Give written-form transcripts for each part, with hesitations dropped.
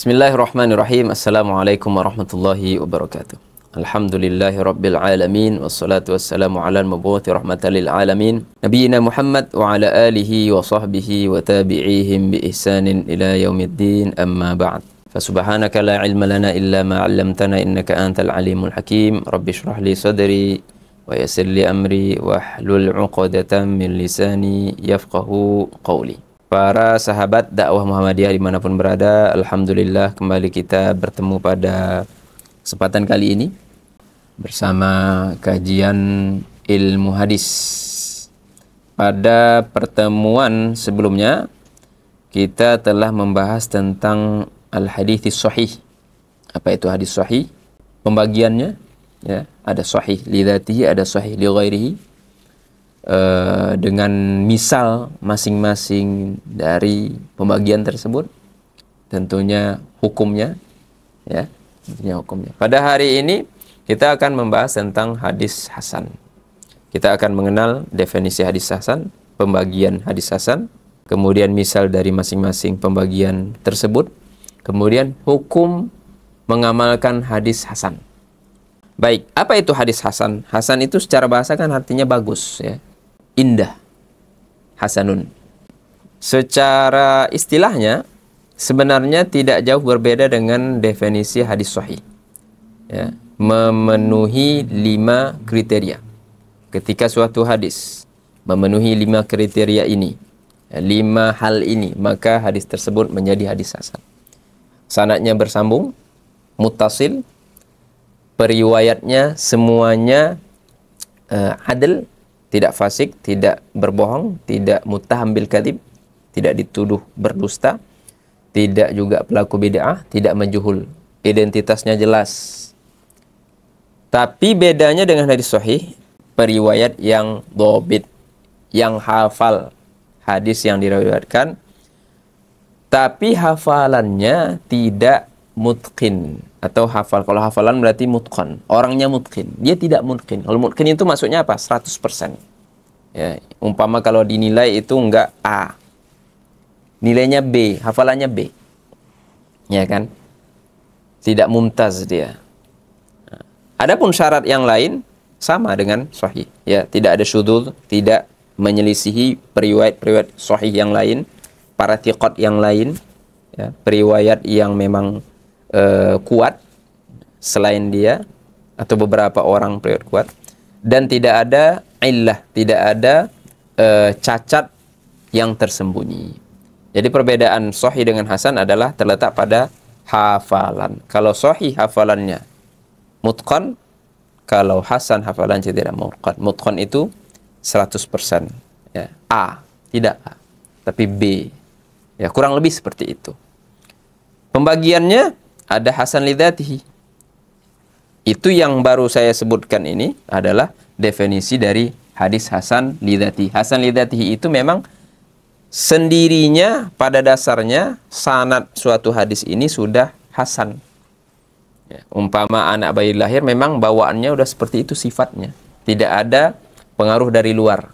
Bismillahirrahmanirrahim. Assalamualaikum warahmatullahi wabarakatuh. Alhamdulillahi rabbil alamin. Wassalatu wassalamu ala al-mabuthi rahmatan lil alamin. Nabiyyina Muhammad wa ala alihi wa sahbihi wa tabi'ihim bi ihsanin ila yaumiddin, amma ba'd. Fasubhanaka la ilma lana illa ma 'allamtana innaka antal alimul hakim. Rabbi shrah li sadri wa yassir li amri wahlul 'uqdatam min lisani yafqahu qawli. Para sahabat dakwah Muhammadiyah dimanapun berada, alhamdulillah kembali kita bertemu pada kesempatan kali ini bersama kajian ilmu hadis. Pada pertemuan sebelumnya kita telah membahas tentang al-hadits sahih. Apa itu hadis sahih? Pembagiannya, ya, ada sahih li dzatihi, ada sahih li ghairihi. Dengan misal masing-masing dari pembagian tersebut, tentunya hukumnya, ya, tentunya hukumnya. Pada hari ini kita akan membahas tentang hadis hasan. Kita akan mengenal definisi hadis hasan, pembagian hadis hasan, kemudian misal dari masing-masing pembagian tersebut, kemudian hukum mengamalkan hadis hasan. Baik, apa itu hadis hasan? Hasan itu secara bahasa kan artinya bagus, ya, indah, hasanun. Secara istilahnya sebenarnya tidak jauh berbeda dengan definisi hadis sahih, ya, memenuhi 5 kriteria. Ketika suatu hadis memenuhi 5 kriteria ini, 5 hal ini, maka hadis tersebut menjadi hadis hasan. Sanadnya bersambung, muttasil, periwayatnya semuanya adil, tidak fasik, tidak berbohong, tidak muttaham bil kadzib, tidak dituduh berdusta, tidak juga pelaku bid'ah, tidak majhul, identitasnya jelas. Tapi bedanya dengan hadis sahih, periwayat yang dhabit, yang hafal hadis yang diriwayatkan, tapi hafalannya tidak mutqin atau hafal. Kalau hafalan berarti mutqan, orangnya mutqin, dia tidak mutqin. Kalau mutqin itu maksudnya apa? 100%. Ya, umpama kalau dinilai itu enggak A, nilainya B, hafalannya B, ya kan? Tidak mumtaz dia. Adapun syarat yang lain sama dengan sahih, ya, tidak ada syudzuz, tidak menyelisihi periwayat-periwayat sahih yang lain, para thiqat yang lain, ya, periwayat yang memang kuat selain dia atau beberapa orang periwayat kuat, dan tidak ada illah, tidak ada cacat yang tersembunyi. Jadi perbedaan sahih dengan hasan adalah terletak pada hafalan. Kalau sahih hafalannya mutqan, kalau hasan hafalannya tidak mutqan. Mutqan itu 100%, ya. A, tidak A, tapi B. Ya, kurang lebih seperti itu. Pembagiannya ada hasan li dzatihi. Itu yang baru saya sebutkan ini adalah definisi dari hadis hasan li dzatihi. Hasan li dzatihi itu memang sendirinya pada dasarnya sanad suatu hadis ini sudah hasan. Ya, umpama anak bayi lahir memang bawaannya udah seperti itu sifatnya. Tidak ada pengaruh dari luar.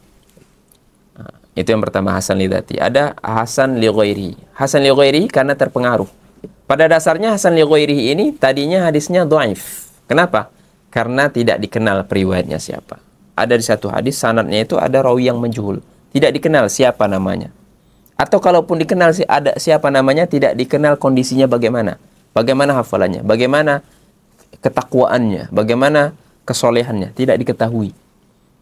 Nah, itu yang pertama, hasan li dzatihi. Ada hasan li ghairihi. Hasan li ghairihi karena terpengaruh. Pada dasarnya hasan li ghairihi ini tadinya hadisnya dhaif. Kenapa? Karena tidak dikenal periwayatnya siapa. Ada di satu hadis sanadnya itu ada rawi yang majhul, tidak dikenal siapa namanya. Atau kalaupun dikenal ada siapa namanya, tidak dikenal kondisinya bagaimana. Bagaimana hafalannya, bagaimana ketakwaannya, bagaimana kesolehannya, tidak diketahui.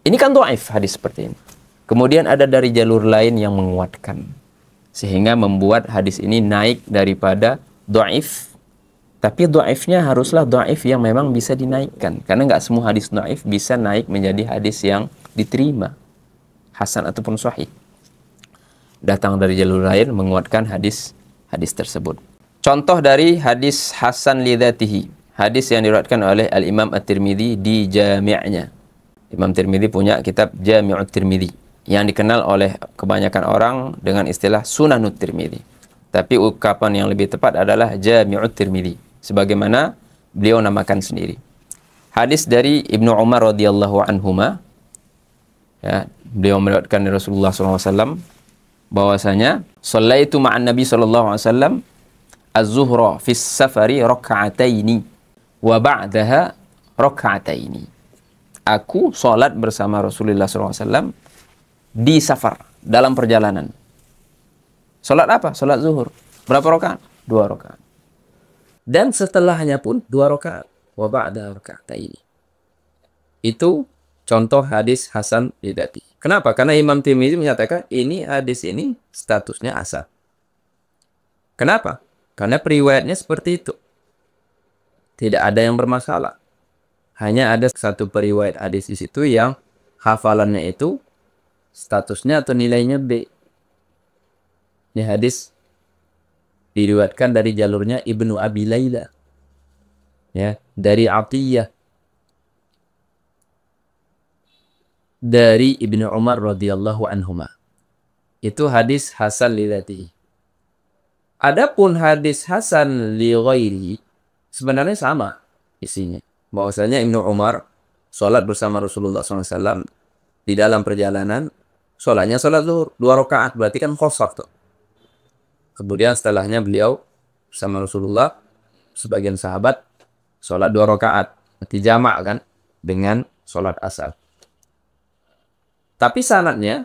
Ini kan dhaif hadis seperti ini. Kemudian ada dari jalur lain yang menguatkan, sehingga membuat hadis ini naik daripada dhaif. Tapi dhaifnya haruslah dhaif yang memang bisa dinaikkan, karena nggak semua hadis dhaif bisa naik menjadi hadis yang diterima, hasan ataupun sahih. Datang dari jalur lain menguatkan hadis tersebut. Contoh dari hadis hasan li dzatihi, hadis yang diriwayatkan oleh Al-Imam At-Tirmidzi di Jami'-nya. Imam Tirmidzi punya kitab Jami'ut Tirmidzi yang dikenal oleh kebanyakan orang dengan istilah Sunanut Tirmidzi. Tapi ungkapan yang lebih tepat adalah Jami'ut Tirmidzi, sebagaimana beliau namakan sendiri. Hadis dari Ibnu Umar radhiyallahu anhuma, ya, beliau meriwayatkan dari Rasulullah SAW bahwasanya shallaitu ma'an Nabi sallallahu alaihi wasallam az-zuhra fis safari raka'ataini wa ba'daha raka'ataini. Aku salat bersama Rasulullah SAW di safar, dalam perjalanan. Salat apa? Salat zuhur. Berapa rakaat? 2 rakaat. Dan setelahnya pun 2 rakaat. Wa ba'da raka'ataini. Itu contoh hadis hasan lidati. Kenapa? Karena Imam Tirmidzi menyatakan ini hadis ini statusnya hasan. Kenapa? Karena periwayatnya seperti itu. Tidak ada yang bermasalah. Hanya ada satu periwayat hadis di situ yang hafalannya itu statusnya atau nilainya B. Ini hadis diriwayatkan dari jalurnya Ibnu Abi Layla. Ya, dari Atiyah. Dari Ibnu Umar radhiyallahu anhuma. Itu hadis hasan li dzatihi. Adapun hadis hasan li ghairihi sebenarnya sama isinya. Bahwasanya Ibnu Umar sholat bersama Rasulullah SAW di dalam perjalanan, sholatnya sholat zuhur 2 rakaat, berarti kan qasar tuh. Kemudian setelahnya beliau bersama Rasulullah, sebagian sahabat sholat 2 rakaat, berarti jamak kan dengan sholat asar. Tapi sanadnya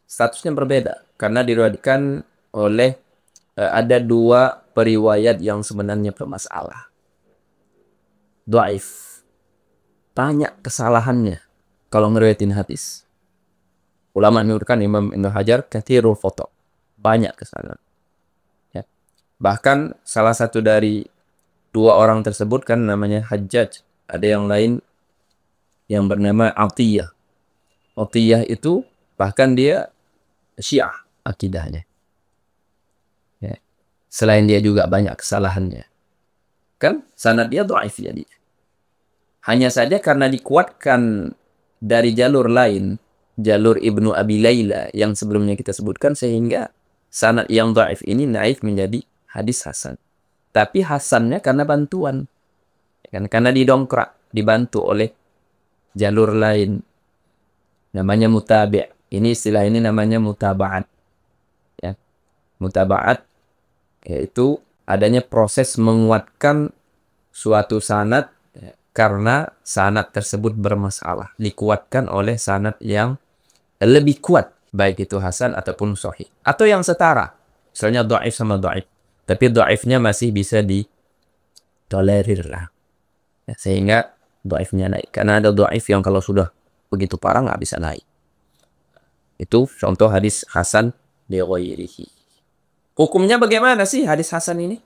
statusnya berbeda karena diriwayatkan oleh ada 2 periwayat yang sebenarnya bermasalah. Dhaif. Banyak kesalahannya kalau ngeriwayatin hadis. Ulama menyebutkan Imam Ibnu Hajar katsirul khata'. Banyak kesalahan. Ya. Bahkan salah satu dari 2 orang tersebut kan namanya Hajjaj. Ada yang lain yang bernama Atiyah. Atiyah itu bahkan dia Syiah akidahnya. Ya. Selain dia juga banyak kesalahannya. Kan sanad dia dhaif jadi. Hanya saja karena dikuatkan dari jalur lain, jalur Ibnu Abi Layla yang sebelumnya kita sebutkan, sehingga sanad yang dhaif ini naik menjadi hadis hasan. Tapi hasannya karena bantuan. Kan karena didongkrak, dibantu oleh jalur lain. Namanya mutabi'. Ini istilah ini namanya mutaba'at. Ya. Mutaba'at yaitu adanya proses menguatkan suatu sanad karena sanad tersebut bermasalah, dikuatkan oleh sanad yang lebih kuat, baik itu hasan ataupun sahih atau yang setara, misalnya dhaif sama dhaif, tapi dhaifnya masih bisa ditolerir lah, ya, sehingga dhaifnya naik. Karena ada dhaif yang kalau sudah begitu parah nggak bisa naik. Itu contoh hadis hasan li ghairihi. Hukumnya bagaimana sih hadis hasan ini?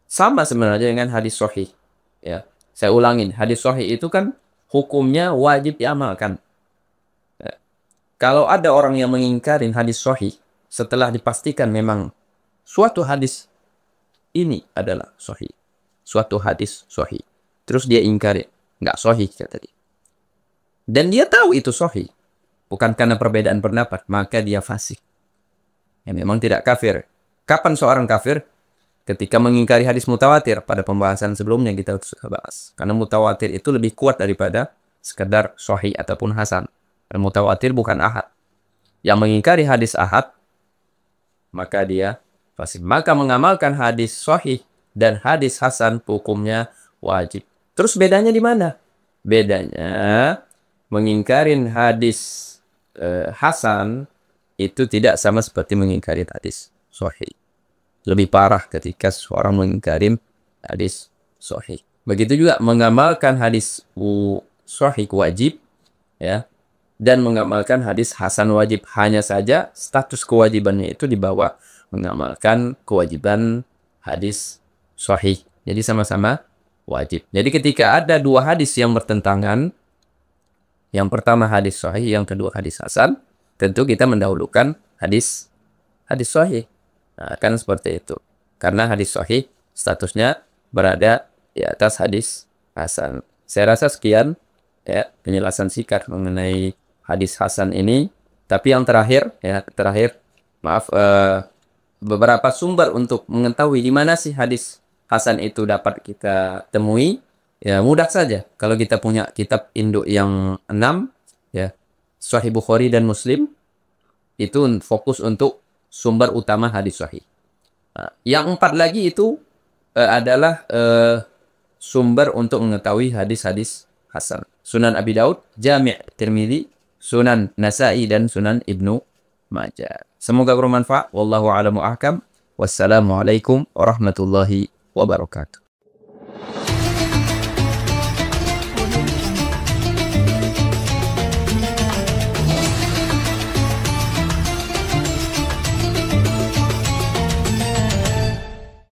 Sama sebenarnya dengan hadis sahih. Ya, saya ulangin, hadis sahih itu kan hukumnya wajib diamalkan. Ya. Kalau ada orang yang mengingkarin hadis sahih setelah dipastikan memang suatu hadis ini adalah sahih, suatu hadis sahih, terus dia ingkari, nggak sahih kata dia. Dan dia tahu itu sahih, bukan karena perbedaan pendapat, maka dia fasik. Ya, memang tidak kafir. Kapan seorang kafir? Ketika mengingkari hadis mutawatir. Pada pembahasan sebelumnya kita sudah bahas. Karena mutawatir itu lebih kuat daripada sekedar sahih ataupun hasan. Dan mutawatir bukan ahad. Yang mengingkari hadis ahad, maka dia fasik. Maka mengamalkan hadis sahih dan hadis hasan hukumnya wajib. Terus bedanya di mana? Bedanya mengingkari hadis hasan itu tidak sama seperti mengingkari hadis sahih. Lebih parah ketika seorang mengingkari hadis sahih. Begitu juga mengamalkan hadis sahih wajib, ya, dan mengamalkan hadis hasan wajib. Hanya saja status kewajibannya itu di bawah mengamalkan kewajiban hadis sahih. Jadi sama-sama wajib. Jadi ketika ada 2 hadis yang bertentangan, yang pertama hadis sahih, yang kedua hadis hasan, tentu kita mendahulukan hadis sahih. Nah, kan seperti itu. Karena hadis sahih statusnya berada di atas hadis hasan. Saya rasa sekian ya penjelasan singkat mengenai hadis hasan ini. Tapi yang terakhir, beberapa sumber untuk mengetahui di mana sih hadis hasan itu dapat kita temui. Ya mudah saja. Kalau kita punya kitab induk yang 6, ya, Sahih Bukhari dan Muslim, itu fokus untuk sumber utama hadis sahih. Nah, yang 4 lagi itu adalah sumber untuk mengetahui hadis-hadis hasan. Sunan Abi Daud, Jami' Tirmidzi, Sunan Nasa'i dan Sunan Ibnu Majah. Semoga bermanfaat. Wallahu a'lamu ahkam. Wassalamualaikum warahmatullahi wabarakatuh.